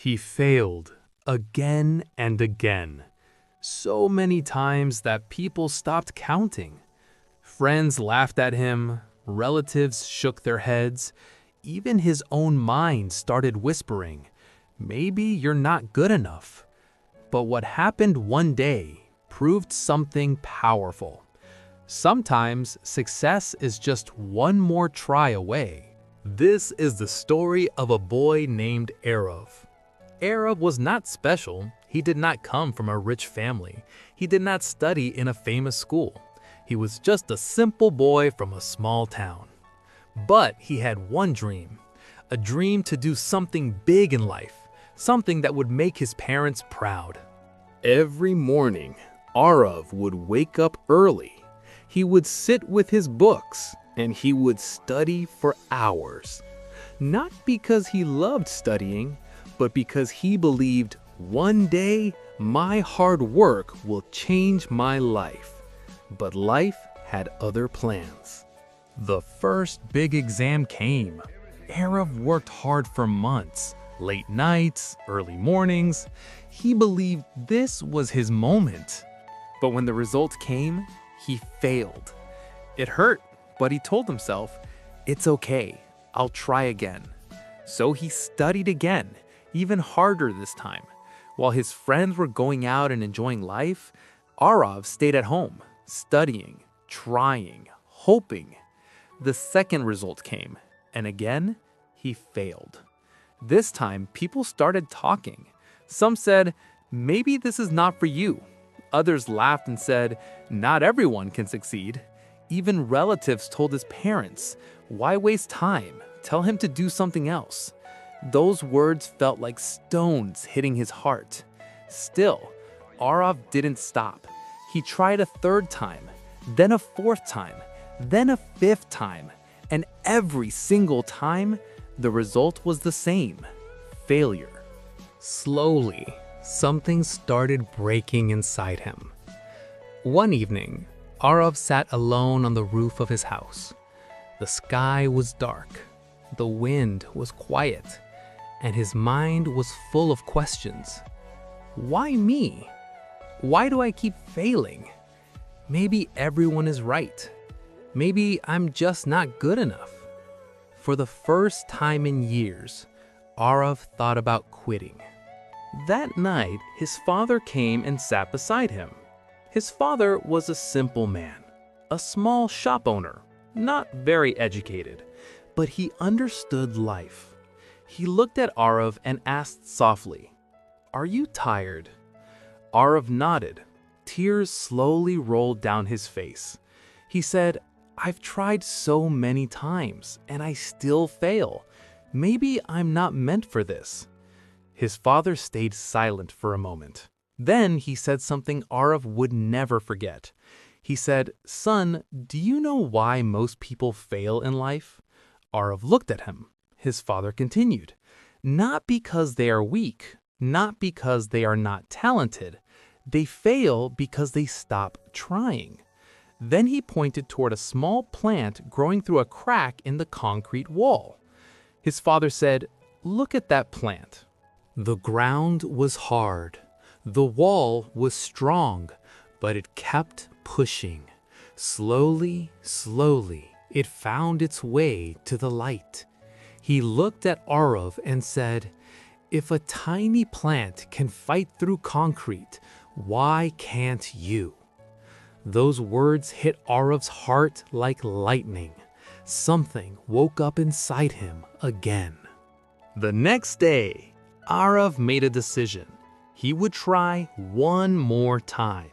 He failed again and again, so many times that people stopped counting. Friends laughed at him, relatives shook their heads, even his own mind started whispering, "Maybe you're not good enough." But what happened one day proved something powerful. Sometimes success is just one more try away. This is the story of a boy named Arav. Arav was not special. He did not come from a rich family. He did not study in a famous school. He was just a simple boy from a small town. But he had one dream, a dream to do something big in life, something that would make his parents proud. Every morning, Arav would wake up early. He would sit with his books and he would study for hours. Not because he loved studying, but because he believed one day my hard work will change my life. But life had other plans. The first big exam came. Arav worked hard for months, late nights, early mornings. He believed this was his moment. But when the results came, he failed. It hurt, but he told himself, "It's okay, I'll try again." So he studied again, even harder this time. While his friends were going out and enjoying life, Arav stayed at home, studying, trying, hoping. The second result came, and again, he failed. This time, people started talking. Some said, "Maybe this is not for you." Others laughed and said, "Not everyone can succeed." Even relatives told his parents, "Why waste time? Tell him to do something else." Those words felt like stones hitting his heart. Still, Arav didn't stop. He tried a third time, then a fourth time, then a fifth time, and every single time, the result was the same: failure. Slowly, something started breaking inside him. One evening, Arav sat alone on the roof of his house. The sky was dark, the wind was quiet, and his mind was full of questions. Why me? Why do I keep failing? Maybe everyone is right. Maybe I'm just not good enough. For the first time in years, Arav thought about quitting. That night, his father came and sat beside him. His father was a simple man, a small shop owner, not very educated, but he understood life. He looked at Arav and asked softly, "Are you tired?" Arav nodded. Tears slowly rolled down his face. He said, "I've tried so many times and I still fail. Maybe I'm not meant for this." His father stayed silent for a moment. Then he said something Arav would never forget. He said, "Son, do you know why most people fail in life?" Arav looked at him. His father continued, "Not because they are weak, not because they are not talented. They fail because they stop trying." Then he pointed toward a small plant growing through a crack in the concrete wall. His father said, "Look at that plant." The ground was hard. The wall was strong, but it kept pushing. Slowly, slowly, it found its way to the light. He looked at Arav and said, "If a tiny plant can fight through concrete, why can't you?" Those words hit Arav's heart like lightning. Something woke up inside him again. The next day, Arav made a decision. He would try one more time.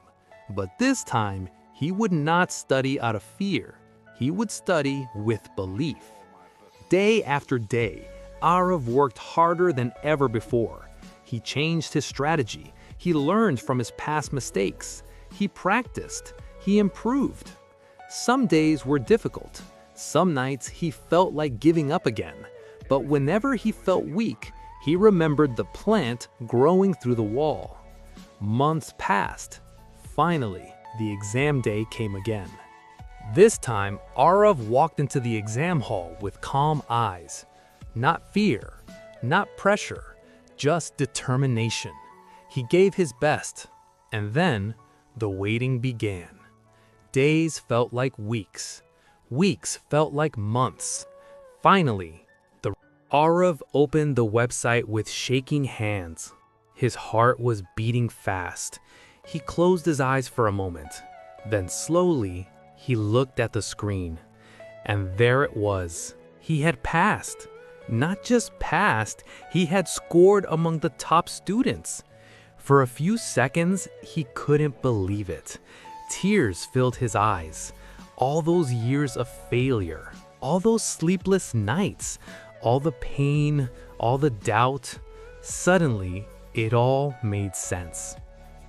But this time, he would not study out of fear. He would study with belief. Day after day, Arav worked harder than ever before. He changed his strategy. He learned from his past mistakes. He practiced. He improved. Some days were difficult. Some nights he felt like giving up again. But whenever he felt weak, he remembered the plant growing through the wall. Months passed. Finally, the exam day came again. This time, Arav walked into the exam hall with calm eyes. Not fear, not pressure, just determination. He gave his best, and then the waiting began. Days felt like weeks. Weeks felt like months. Finally, Arav opened the website with shaking hands. His heart was beating fast. He closed his eyes for a moment. Then slowly, he looked at the screen. And there it was. He had passed. Not just passed, he had scored among the top students. For a few seconds, he couldn't believe it. Tears filled his eyes. All those years of failure, all those sleepless nights, all the pain, all the doubt. Suddenly, it all made sense.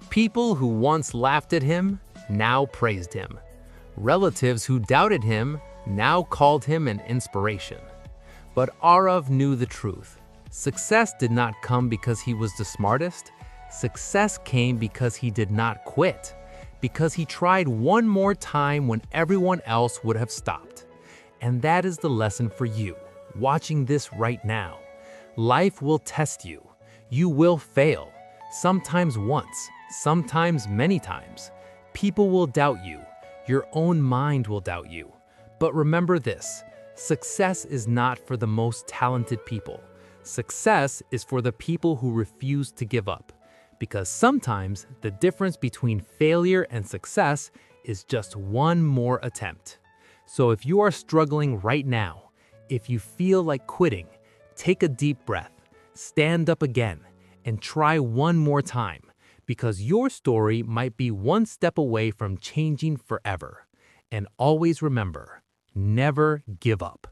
People who once laughed at him now praised him. Relatives who doubted him now called him an inspiration. But Arav knew the truth. Success did not come because he was the smartest. Success came because he did not quit, because he tried one more time when everyone else would have stopped. And that is the lesson for you, watching this right now. Life will test you. You will fail, sometimes once, sometimes many times. People will doubt you. Your own mind will doubt you. But remember this, success is not for the most talented people. Success is for the people who refuse to give up. Because sometimes the difference between failure and success is just one more attempt. So if you are struggling right now, if you feel like quitting, take a deep breath, stand up again, and try one more time, because your story might be one step away from changing forever. And always remember, never give up.